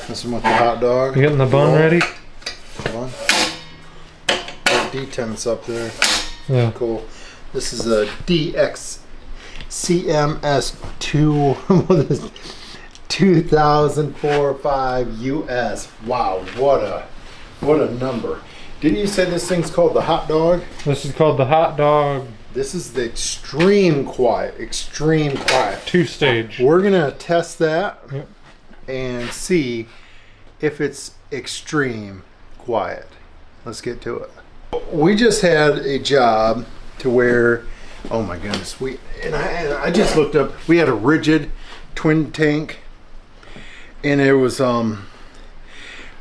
This one with the hot dog. You getting the bun ready? Hold on. D10's up there. Yeah. Cool. This is a DXCMS20045US. Wow, what a number. Didn't you say this thing's called the hot dog? This is called the hot dog. This is the Extreme Quiet. Extreme Quiet. 2-stage. We're gonna test that. Yep. And see if it's extreme quiet. Let's get to it. We just had a job to where, oh my goodness, I just looked up, we had a rigid twin tank, and it was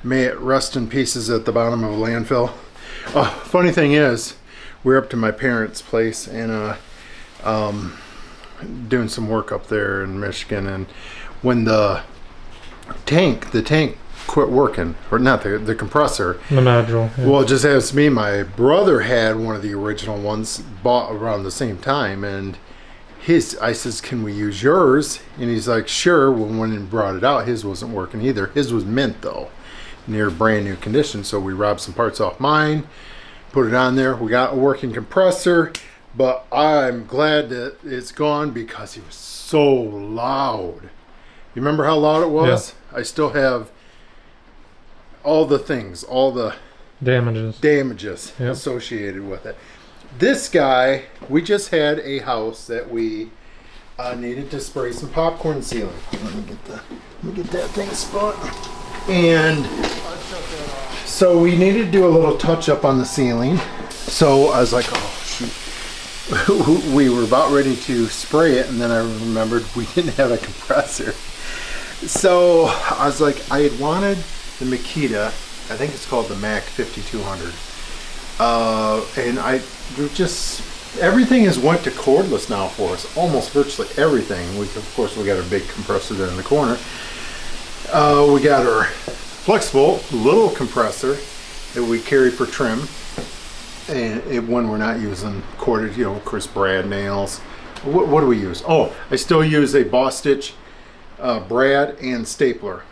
may it rest in pieces at the bottom of a landfill. Funny thing is, we're up to my parents' place and doing some work up there in Michigan, and when the tank quit working, or not the compressor, The module. Yeah. well, it just has me. My brother had one of the original ones, bought around the same time, and I says, can we use yours? And he's like, sure. When he brought it out, his wasn't working either. His was mint though, near brand new condition. So we robbed some parts off mine, put it on there. We got a working compressor, but I'm glad that it's gone because it was so loud. You remember how loud it was? Yeah. I still have all the things, all the damages yep. associated with it. This guy, we just had a house that we needed to spray some popcorn sealing. Let me get that thing spun. And so we needed to do a little touch up on the ceiling. So I was like, oh shoot. We were about ready to spray it, and then I remembered we didn't have a compressor. So I was like, I had wanted the Makita, I think it's called the Mac 5200, and everything has went to cordless now for us, almost virtually everything. Of course we got our big compressor there in the corner. We got our flexible little compressor that we carry for trim, and when we're not using corded, of course, brad nails. What do we use? Oh, I still use a Boss Stitch brad and stapler.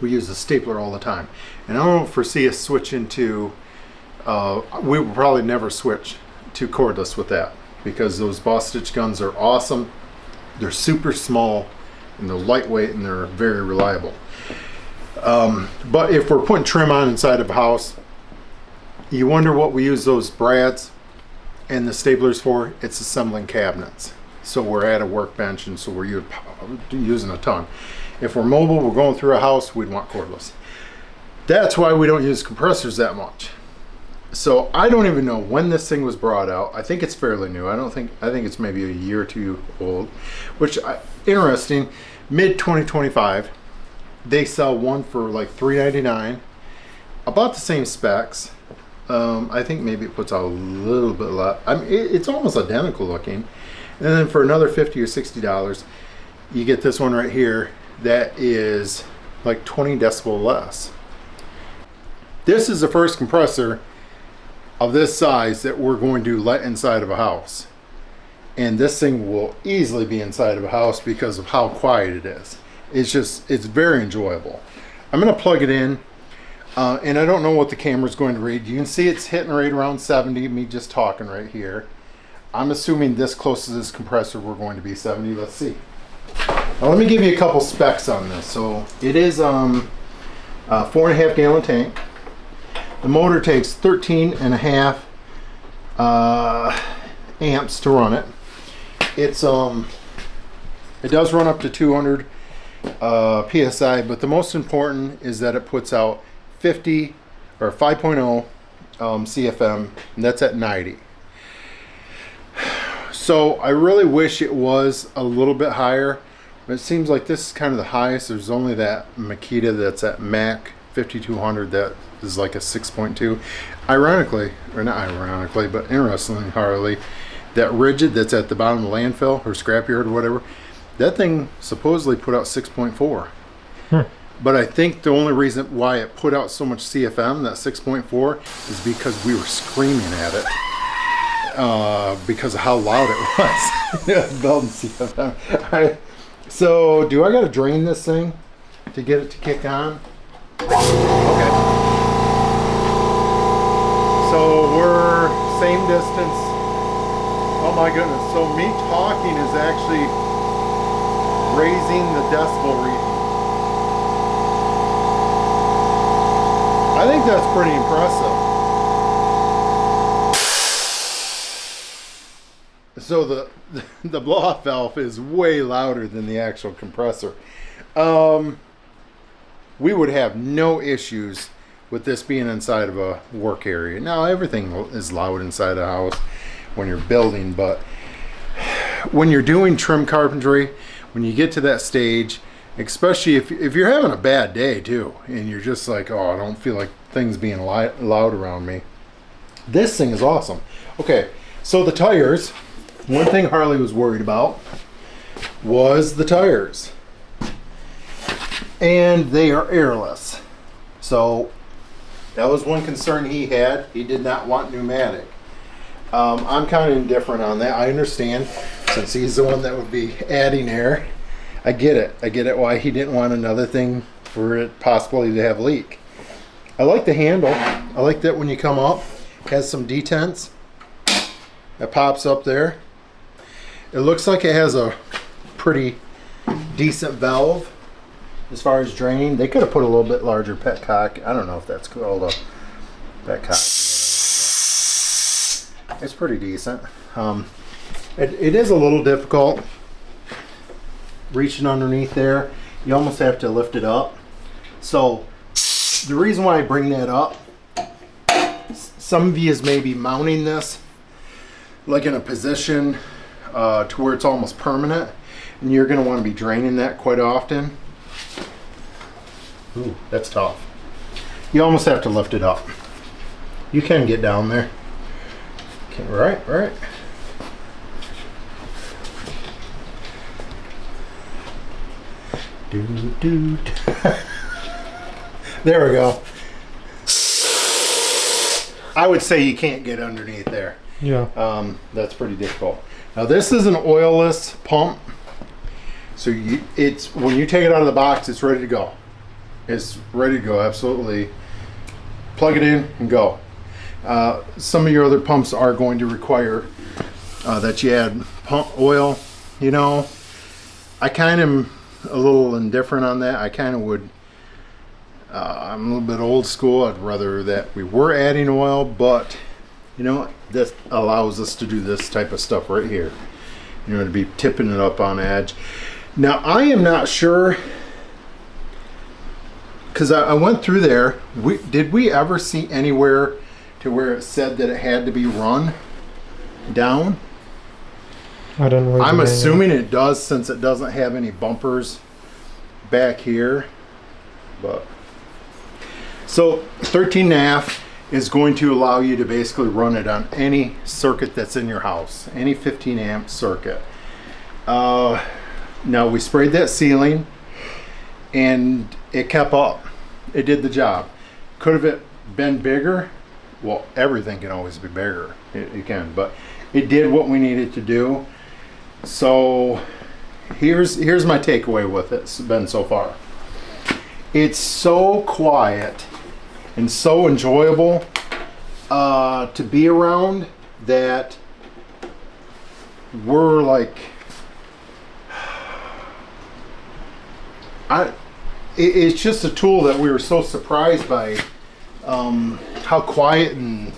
We use a stapler all the time, and I don't foresee us switching to we will probably never switch to cordless with that, because those Boss Stitch guns are awesome. They're super small and they're lightweight and they're very reliable. But if we're putting trim on inside of a house, you wonder what we use those brads and the staplers for. It's assembling cabinets. So we're at a workbench, and so we're using a ton. If we're mobile, we're going through a house, we'd want cordless. That's why we don't use compressors that much. So I don't even know when this thing was brought out. I think it's fairly new. I think it's maybe a year or two old, which interesting. Mid 2025, they sell one for like $3.99, about the same specs. I think maybe it puts out a little bit less. I mean, it's almost identical looking. And then for another $50 or $60, you get this one right here that is like 20 decibel less. This is the first compressor of this size that we're going to let inside of a house. And this thing will easily be inside of a house because of how quiet it is. It's very enjoyable. I'm going to plug it in, and I don't know what the camera's going to read. You can see it's hitting right around 70, me just talking right here. I'm assuming this close to this compressor we're going to be 70. Let's see. Now let me give you a couple specs on this. So it is a 4.5 gallon tank. The motor takes 13.5 amps to run it. It does run up to 200 psi, but the most important is that it puts out 50 or 5.0 CFM, and that's at 90. So I really wish it was a little bit higher, but it seems like this is kind of the highest. There's only that Makita that's at Mac 5200 that is like a 6.2. Ironically, or not ironically, but interestingly, Harley, that rigid that's at the bottom of the landfill or scrapyard or whatever, that thing supposedly put out 6.4. But I think the only reason why it put out so much CFM, that 6.4, is because we were screaming at it. Because of how loud it was. Building CFM. All right. So do I gotta drain this thing? to get it to kick on. Okay. So we're same distance. Oh my goodness. So me talking is actually raising the decibel reading. I think that's pretty impressive. So the blow-off valve is way louder than the actual compressor. We would have no issues with this being inside of a work area. Now everything is loud inside a house when you're building, but when you're doing trim carpentry, when you get to that stage, especially if you're having a bad day too, and you're just like, oh, I don't feel like things being loud around me, this thing is awesome. Okay, so the tires, one thing Harley was worried about was the tires, and they are airless. So that was one concern he had. He did not want pneumatic. I'm kind of indifferent on that. I understand, since he's the one that would be adding air. I get it. I get it why he didn't want another thing for it possibly to have leak. I like the handle. I like that when you come up, it has some detents. That pops up there. It looks like it has a pretty decent valve as far as draining. They could have put a little bit larger petcock. I don't know if that's called a petcock. It's pretty decent. It is a little difficult reaching underneath there. You almost have to lift it up. So the reason why I bring that up, some of you is maybe mounting this like in a position to where it's almost permanent, and you're going to want to be draining that quite often. Ooh, that's tough. You almost have to lift it up. You can get down there. Okay, right. There we go. I would say you can't get underneath there. Yeah. That's pretty difficult. Now this is an oilless pump, so it's when you take it out of the box, it's ready to go. It's ready to go. Absolutely. Plug it in and go. Some of your other pumps are going to require that you add pump oil. You know, I kind of am a little indifferent on that. I kind of would. I'm a little bit old school. I'd rather that we were adding oil, but you know, this allows us to do this type of stuff right here. You know, to be tipping it up on edge. Now, I am not sure, because I went through there. Did we ever see anywhere to where it said that it had to be run down? I don't know. I'm assuming it does, since it doesn't have any bumpers back here. But so 13.5 is going to allow you to basically run it on any circuit that's in your house, any 15 amp circuit. Now we sprayed that ceiling and it kept up. It did the job. Could have it been bigger? Well, everything can always be bigger. It can, but it did what we needed to do. So here's my takeaway with it. It's been so far. It's so quiet and so enjoyable to be around that we're like, it's just a tool that we were so surprised by how quiet and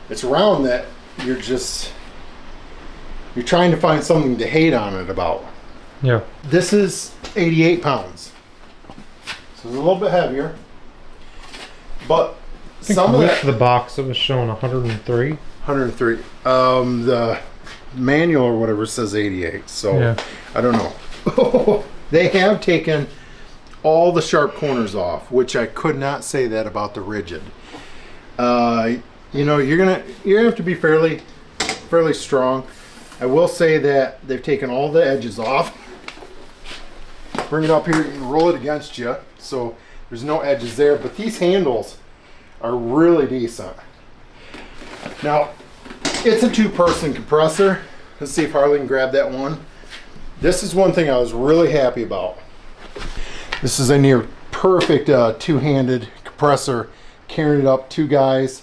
it's around that you're trying to find something to hate on it about. Yeah. This is 88 pounds. So it's a little bit heavier. But I think some of with that, the box it was showing 103. 103. The manual or whatever says 88. So Yeah. I don't know. They have taken all the sharp corners off, which I could not say that about the rigid. You know, you're gonna have to be fairly strong. I will say that they've taken all the edges off. Bring it up here and roll it against you, so there's no edges there. But these handles are really decent. Now, it's a two-person compressor. Let's see if Harley can grab that one. This is one thing I was really happy about. This is a near perfect two-handed compressor, carrying it up 2 guys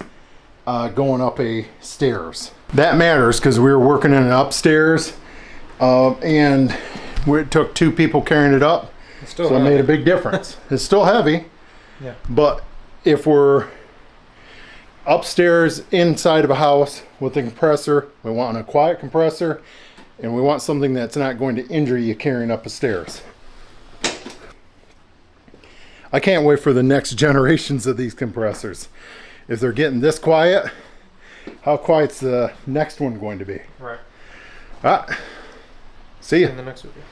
going up a stairs. That matters because we were working in an upstairs and it took 2 people carrying it up. So it made a big difference. It's still heavy, Yeah. but if we're upstairs inside of a house with a compressor, we want a quiet compressor, and we want something that's not going to injure you carrying up the stairs. I can't wait for the next generations of these compressors. If they're getting this quiet, how quiet's the next one going to be? Right. Ah, see ya. In the next video.